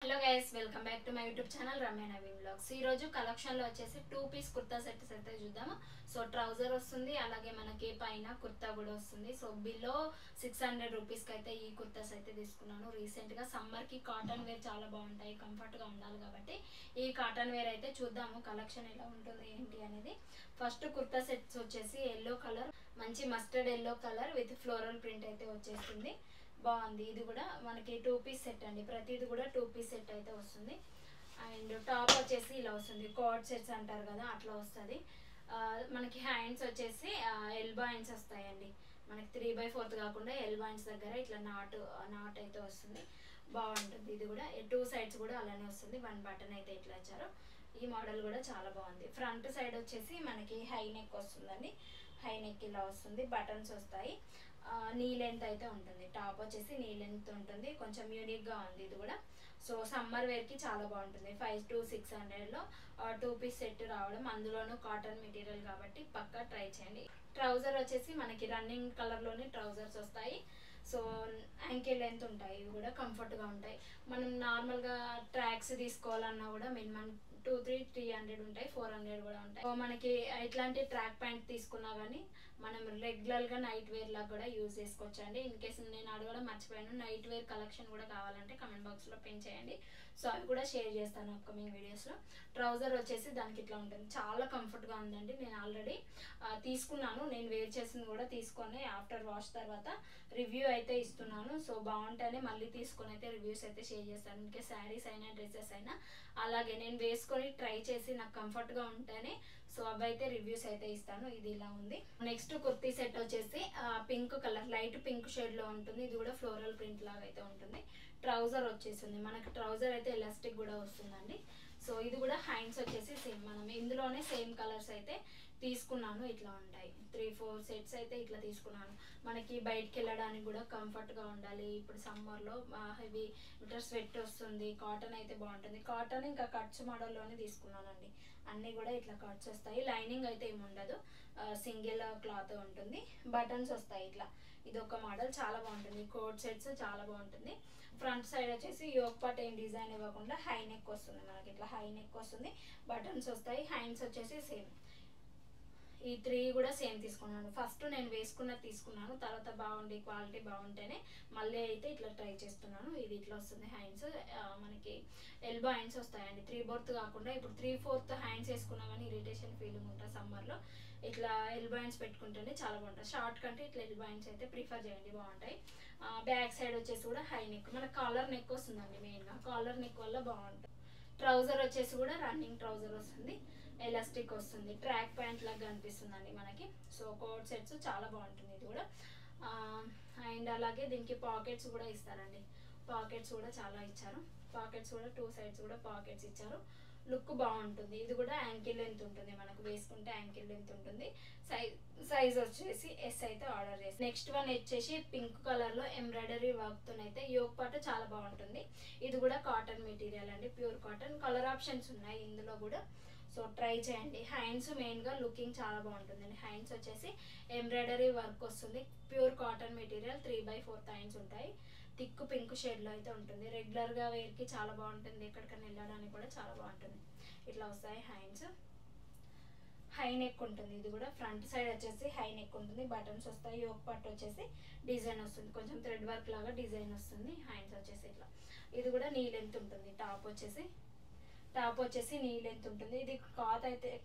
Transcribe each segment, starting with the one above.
Hello guys, welcome back to my YouTube channel Ramya Naveen vlogs. ఈ రోజు collection లో వచ్చేసి 2 పీస్ కుర్తా సెట్స్ అయితే చూద్దాము. సో ట్రౌజర్ వస్తుంది, అలాగే మనకి పైన కుర్తా కూడా వస్తుంది. సో బిలో 600 రూపీస్ కి అయితే ఈ కుర్తాస్ అయితే తీసుకున్నాను. రీసెంట్ గా సమ్మర్ కి కాటన్ వేర్ చాలా బాగుంటాయి, కంఫర్ట్ గా ఉండాలి కాబట్టి ఈ కాటన్ వేర్ అయితే చూద్దాము కలెక్షన్ ఎలా ఉంటుంది ఏంటి అనేది. ఫస్ట్ కుర్తా సెట్స్ వచ్చేసి ఎల్లో కలర్, మంచి mustard yellow colour with floral print అయితే వచ్చేస్తుంది. బాగుంది. ఇది కూడా మనకి 2 పీస్ సెట్ అండి, ప్రతిది కూడా 2 పీస్ సెట్ అయితే వస్తుంది. అండ్ టాప్ వచ్చేసి ఇలా వస్తుంది, కార్డ్ సెట్స్ అంటారు కదా అట్లా వస్తుంది. మనకి హ్యాండ్స్ వచ్చేసి ఎల్బో హ్యాండ్స్ వస్తాయండి. మనకి 3/4 కాకుండా ఎల్బో హ్యాండ్స్ దగ్గర ఇట్లా నాట్ అయితే వస్తుంది. బాగుంటుంది. ఇది కూడా 2 సైడ్స్ కూడా అలానే వస్తుంది. 1 బటన్ అయితే ఇట్లా ఇచ్చారు. ఈ మోడల్ కూడా చాలా బాగుంది. ఫ్రంట్ సైడ్ వచ్చేసి మనకి హై నెక్ వస్తుందండి. హై నెక్ ఇలా వస్తుంది, బటన్స్ వస్తాయి. నీ లెంత్ అయితే ఉంటుంది. టాప్ వచ్చేసి నీ లెంత్ ఉంటుంది. కొంచెం యూనిక్ గా ఉంది ఇది కూడా. సో సమ్మర్ వేర్ కి చాలా బాగుంటుంది. 5 to 600 లో 2 పీస్ సెట్ రావడం, అందులోనూ కాటన్ మెటీరియల్ కాబట్టి పక్కా ట్రై చేయండి. ట్రౌజర్ వచ్చేసి మనకి రన్నింగ్ కలర్ లోనే ట్రౌజర్స్ వస్తాయి. సో యాంకిల్ లెంత్ ఉంటాయి. ఇవి కూడా కంఫర్ట్ గా ఉంటాయి. మనం నార్మల్ గా ట్రాక్స్ తీసుకోవాలన్నా కూడా మినిమం 300 ఉంటాయి, 400 కూడా ఉంటాయి. సో మనకి ఇట్లాంటి ట్రాక్ ప్యాంట్ తీసుకున్నా కానీ మనం రెగ్యులర్ గా నైట్ వేర్ లాగా కూడా యూజ్ చేసుకోవచ్చు అండి. ఇన్ కేసు నేను అడగడం మర్చిపోయాను, నైట్ వేర్ కలెక్షన్ కూడా కావాలంటే కమెంట్ బాక్స్ లో పిన్ చేయండి. సో అవి కూడా షేర్ చేస్తాను అప్కమింగ్ వీడియోస్ లో. ట్రౌజర్ వచ్చేసి దానికి ఇట్లా ఉంటుంది, చాలా కంఫర్ట్ గా ఉందండి. నేను ఆల్రెడీ తీసుకున్నాను, నేను వేర్ చేసింది కూడా తీసుకొని ఆఫ్టర్ వాష్ తర్వాత రివ్యూ అయితే ఇస్తున్నాను. సో బాగుంటేనే మళ్ళీ తీసుకొని అయితే రివ్యూస్ అయితే షేర్ చేస్తాను. ఇంకే శారీస్ అయినా డ్రెస్సెస్ అయినా అలాగే నేను వేసుకొని ట్రై చేసి నాకు కంఫర్ట్ గా ఉంటేనే సో అవైతే రివ్యూస్ అయితే ఇస్తాను. ఇది ఇలా ఉంది. నెక్స్ట్ కుర్తీ సెట్ వచ్చేసి pink colour, light pink shade లో ఉంటుంది. ఇది కూడా ఫ్లోరల్ ప్రింట్ లాగా అయితే ఉంటుంది. ట్రౌజర్ వచ్చేసింది మనకి, ట్రౌజర్ అయితే ఎలాస్టిక్ కూడా వస్తుందండి. సో ఇది కూడా హ్యాండ్స్ వచ్చేసి సేమ్, మనం ఇందులోనే సేమ్ కలర్స్ అయితే తీసుకున్నాను. ఇట్లా ఉంటాయి. 3-4 సెట్స్ అయితే ఇట్లా తీసుకున్నాను. మనకి బయటకు వెళ్ళడానికి కూడా కంఫర్ట్ గా ఉండాలి. ఇప్పుడు సమ్మర్ లో హెవీ వింటర్ స్వెట్ వస్తుంది. కాటన్ అయితే బాగుంటుంది. కాటన్ ఇంకా కట్స్ మోడల్లోనే తీసుకున్నానండి. అన్ని కూడా ఇట్లా కట్స్ వస్తాయి. లైనింగ్ అయితే ఏమి ఉండదు, సింగిల్ క్లాత్ ఉంటుంది. బటన్స్ వస్తాయి ఇట్లా. ఇది ఒక మోడల్ చాలా బాగుంటుంది. కోట్ సెట్స్ చాలా బాగుంటుంది. ఫ్రంట్ సైడ్ వచ్చేసి యోక్ పార్ట్ ఏం డిజైన్ ఇవ్వకుండా హై నెక్ వస్తుంది. మనకి ఇట్లా హై నెక్ వస్తుంది, బటన్స్ వస్తాయి. హ్యాండ్స్ వచ్చేసి సేమ్. ఈ 3 కూడా సేమ్ తీసుకున్నాను. ఫస్ట్ నేను వేసుకున్నది తీసుకున్నాను, తర్వాత బాగుండి క్వాలిటీ బాగుంటేనే మళ్ళీ అయితే ఇట్లా ట్రై చేస్తున్నాను. ఇది ఇట్లా వస్తుంది హ్యాండ్స్. మనకి ఎల్బో హ్యాండ్స్ వస్తాయండి. 3/4 కాకుండా ఇప్పుడు 3/4 హ్యాండ్స్ వేసుకున్నా కానీ ఇరిటేషన్ ఫీలింగ్ ఉంటుంది సమ్మర్లో. ఇట్లా ఎల్బో హ్యాండ్స్ పెట్టుకుంటేనే చాలా బాగుంటుంది. షార్ట్ కంటే ఇట్లా ఎల్బో హ్యాండ్స్ అయితే ప్రిఫర్ చేయండి, బాగుంటాయి. బ్యాక్ సైడ్ వచ్చేసి కూడా హై నెక్, మన కాలర్ నెక్ వస్తుందండి. మెయిన్గా కాలర్ నెక్ వల్ల బాగుంటుంది. ట్రౌజర్ వచ్చేసి కూడా రన్నింగ్ ట్రౌజర్ వస్తుంది, ఎలాస్టిక్ వస్తుంది, ట్రాక్ ప్యాంట్ లాగా కనిపిస్తుందండి మనకి. సో కోట్ సెట్స్ చాలా బాగుంటుంది ఇది కూడా. అండ్ అలాగే దీనికి పాకెట్స్ కూడా ఇస్తారండి. పాకెట్స్ కూడా చాలా ఇచ్చారు. పాకెట్స్ కూడా 2 సైడ్స్ కూడా పాకెట్స్ ఇచ్చారు. లుక్ బాగుంటుంది. ఇది కూడా యాంకిల్ లెంత్ ఉంటుంది, మనకు వేసుకుంటే యాంకిల్ లెంత్ ఉంటుంది. సైజ్ వచ్చేసి ఎస్ అయితే ఆర్డర్ చేసి. నెక్స్ట్ వన్ వచ్చేసి పింక్ కలర్ లో ఎంబ్రాయిడరీ వర్క్ తో అయితే యోక్ పార్ట్ చాలా బాగుంటుంది. ఇది కూడా కాటన్ మెటీరియల్ అండి, ప్యూర్ కాటన్. కలర్ ఆప్షన్స్ ఉన్నాయి ఇందులో కూడా, సో ట్రై చేయండి. హ్యాండ్స్ మెయిన్ గా లుకింగ్ చాలా బాగుంటుందండి. హ్యాండ్స్ వచ్చేసి ఎంబ్రాయిడరీ వర్క్ వస్తుంది, ప్యూర్ కాటన్ మెటీరియల్. 3/4 హ్యాండ్స్ ఉంటాయి. థిక్ పింక్ షేడ్ లో అయితే ఉంటుంది. రెగ్యులర్ గా వేర్ కి చాలా బాగుంటుంది, ఎక్కడికైనా వెళ్ళడానికి కూడా చాలా బాగుంటుంది. ఇట్లా వస్తాయి హ్యాండ్స్. హై నెక్ ఉంటుంది. ఇది కూడా ఫ్రంట్ సైడ్ వచ్చేసి హై నెక్ ఉంటుంది, బటన్స్ వస్తాయి. యోక్ పార్ట్ వచ్చేసి డిజైన్ వస్తుంది, కొంచెం థ్రెడ్ వర్క్ లాగా డిజైన్ వస్తుంది. హ్యాండ్స్ వచ్చేసి ఇట్లా. ఇది కూడా నీ లెంత్ ఉంటుంది. టాప్ వచ్చేసి నీ లెంత్ ఉంటుంది. ఇది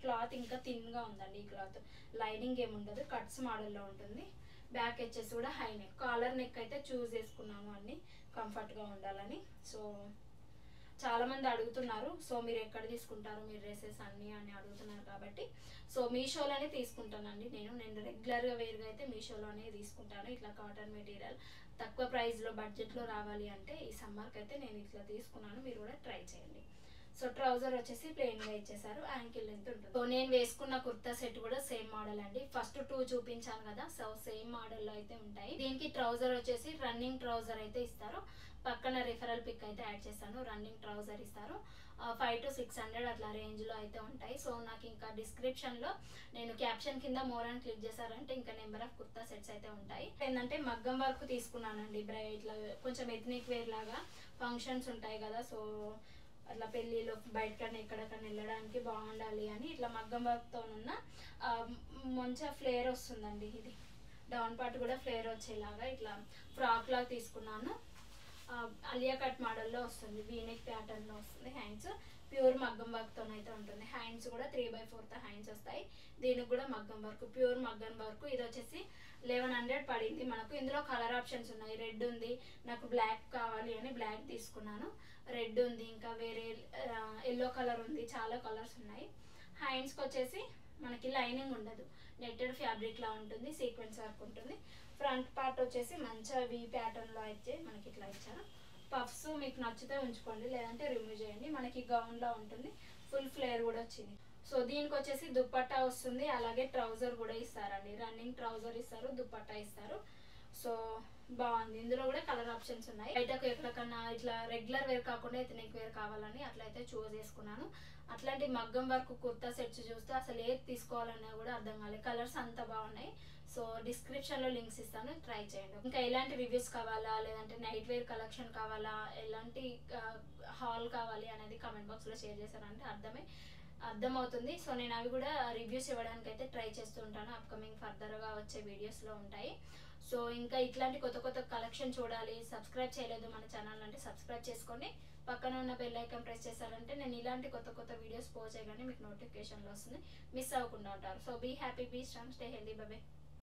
క్లాత్ ఇంకా థిన్ గా ఉందండి. ఈ క్లాత్ లైనింగ్ ఏముండదు, కట్స్ మోడల్లో ఉంటుంది. బ్యాక్ వచ్చేసి కూడా హై నెక్. కాలర్ నెక్ అయితే చూస్ చేసుకున్నాను అన్ని కంఫర్ట్ గా ఉండాలని. సో చాలా మంది అడుగుతున్నారు, సో మీరు ఎక్కడ తీసుకుంటారు మీరు డ్రెస్సెస్ అన్ని అని అడుగుతున్నారు కాబట్టి సో మీషోలోనే తీసుకుంటానండి. నేను రెగ్యులర్ గా వేరుగా అయితే మీషోలోనే తీసుకుంటాను. ఇట్లా కాటన్ మెటీరియల్ తక్కువ ప్రైస్ లో బడ్జెట్ లో రావాలి అంటే ఈ సమ్మర్కి అయితే నేను ఇట్లా తీసుకున్నాను. మీరు కూడా ట్రై చేయండి. సో ట్రౌజర్ వచ్చేసి ప్లెయిన్ గా ఇచ్చేసారు, యాంకిల్ లెంత్ ఉంటుంది. సో నేను వేసుకున్న కుర్తా సెట్ కూడా సేమ్ మోడల్ అండి. ఫస్ట్ 2 చూపించాను కదా, సో సేమ్ మోడల్ లో అయితే ఉంటాయి. దీనికి ట్రౌజర్ వచ్చేసి రన్నింగ్ ట్రౌజర్ అయితే ఇస్తారు. పక్కన రిఫరల్ పిక్ అయితే యాడ్ చేస్తాను. రన్నింగ్ ట్రౌజర్ ఇస్తారు. 5 to 600 అట్లా రేంజ్లో అయితే ఉంటాయి. సో నాకు ఇంకా డిస్క్రిప్షన్లో నేను క్యాప్షన్ కింద మోర్ అని క్లిక్ చేశారంటే ఇంకా నెంబర్ ఆఫ్ కుర్తా సెట్స్ అయితే ఉంటాయి. ఏంటంటే మగ్గం వర్క్ తీసుకున్నానండి. ఇట్లా కొంచెం ఎథ్నిక్ వేర్ లాగా ఫంక్షన్స్ ఉంటాయి కదా, సో అట్లా పెళ్ళిలో బయటకన్నా ఎక్కడికన్నా వెళ్ళడానికి బాగుండాలి అని ఇట్లా మగ్గం వర్క్తో ఉన్న మంచిగా ఫ్లేర్ వస్తుందండి. ఇది డౌన్ పార్ట్ కూడా ఫ్లేర్ వచ్చేలాగా ఇట్లా ఫ్రాక్ లాగా తీసుకున్నాను. అలియా కట్ మోడల్లో వస్తుంది, వీనెక్ ప్యాటర్న్లో వస్తుంది. హ్యాండ్స్ ప్యూర్ మగ్గం వర్క్తో అయితే ఉంటుంది. హ్యాండ్స్ కూడా 3/4 హ్యాండ్స్ వస్తాయి. దీనికి కూడా మగ్గం వర్క్, ప్యూర్ మగ్గం వర్క్. ఇది వచ్చేసి 1100 పడింది మనకు. ఇందులో కలర్ ఆప్షన్స్ ఉన్నాయి. రెడ్ ఉంది, నాకు బ్లాక్ కావాలి అని బ్లాక్ తీసుకున్నాను. రెడ్ ఉంది, ఇంకా వేరే ఎల్లో కలర్ ఉంది, చాలా కలర్స్ ఉన్నాయి. హ్యాండ్స్కి వచ్చేసి మనకి లైనింగ్ ఉండదు, నెట్టెడ్ ఫ్యాబ్రిక్ లా ఉంటుంది, సీక్వెన్స్ వర్క్ ఉంటుంది. ఫ్రంట్ పార్ట్ వచ్చేసి మంచిగా వి ప్యాటర్న్లో అయితే మనకి ఇట్లా ఇచ్చారు. పఫ్స్ మీకు నచ్చితే ఉంచుకోండి, లేదంటే రిమూవ్ చేయండి. మనకి గౌన్లో ఉంటుంది, ఫుల్ ఫ్లేర్ కూడా వచ్చింది. సో దీనికి వచ్చేసి దుప్పట్టా వస్తుంది, అలాగే ట్రౌజర్ కూడా ఇస్తారండి. రన్నింగ్ ట్రౌజర్ ఇస్తారు, దుప్పట్టా ఇస్తారు. సో బాగుంది. ఇందులో కూడా కలర్ ఆప్షన్స్ ఉన్నాయి. బయటకు ఎక్కడికన్నా ఇట్లా రెగ్యులర్ వేర్ కాకుండా ఎథనిక్ వేర్ కావాలని అట్లయితే చూస్ చేసుకున్నాను. అట్లాంటి మగ్గం వర్క్ కుర్తా సెట్స్ చూస్తే అసలు ఏది తీసుకోవాలన్నా కూడా అర్థం కాలేదు. కలర్స్ అంత బాగున్నాయి. సో డిస్క్రిప్షన్లో లింక్స్ ఇస్తాను, ట్రై చేయండి. ఇంకా ఎలాంటి రివ్యూస్ కావాలా, లేదంటే నైట్ వేర్ కలెక్షన్ కావాలా, ఎలాంటి హాల్ కావాలి అనేది కామెంట్ బాక్స్లో షేర్ చేశారంటే అర్థమవుతుంది. సో నేను అవి కూడా రివ్యూస్ ఇవ్వడానికి అయితే ట్రై చేస్తూ ఉంటాను. అప్కమింగ్ ఫర్దర్గా వచ్చే వీడియోస్లో ఉంటాయి. సో ఇంకా ఇట్లాంటి కొత్త కొత్త కలెక్షన్ చూడాలి, సబ్స్క్రైబ్ చేయలేదు మన ఛానల్ అంటే సబ్స్క్రైబ్ చేసుకొని పక్కన ఉన్న బెల్ ఐకాన్ ప్రెస్ చేశారంటే నేను ఇలాంటి కొత్త కొత్త వీడియోస్ పోస్ట్ చేయగానే మీకు నోటిఫికేషన్లో వస్తుంది, మిస్ అవ్వకుండా ఉంటారు. So be happy, be strong, stay healthy, bye by.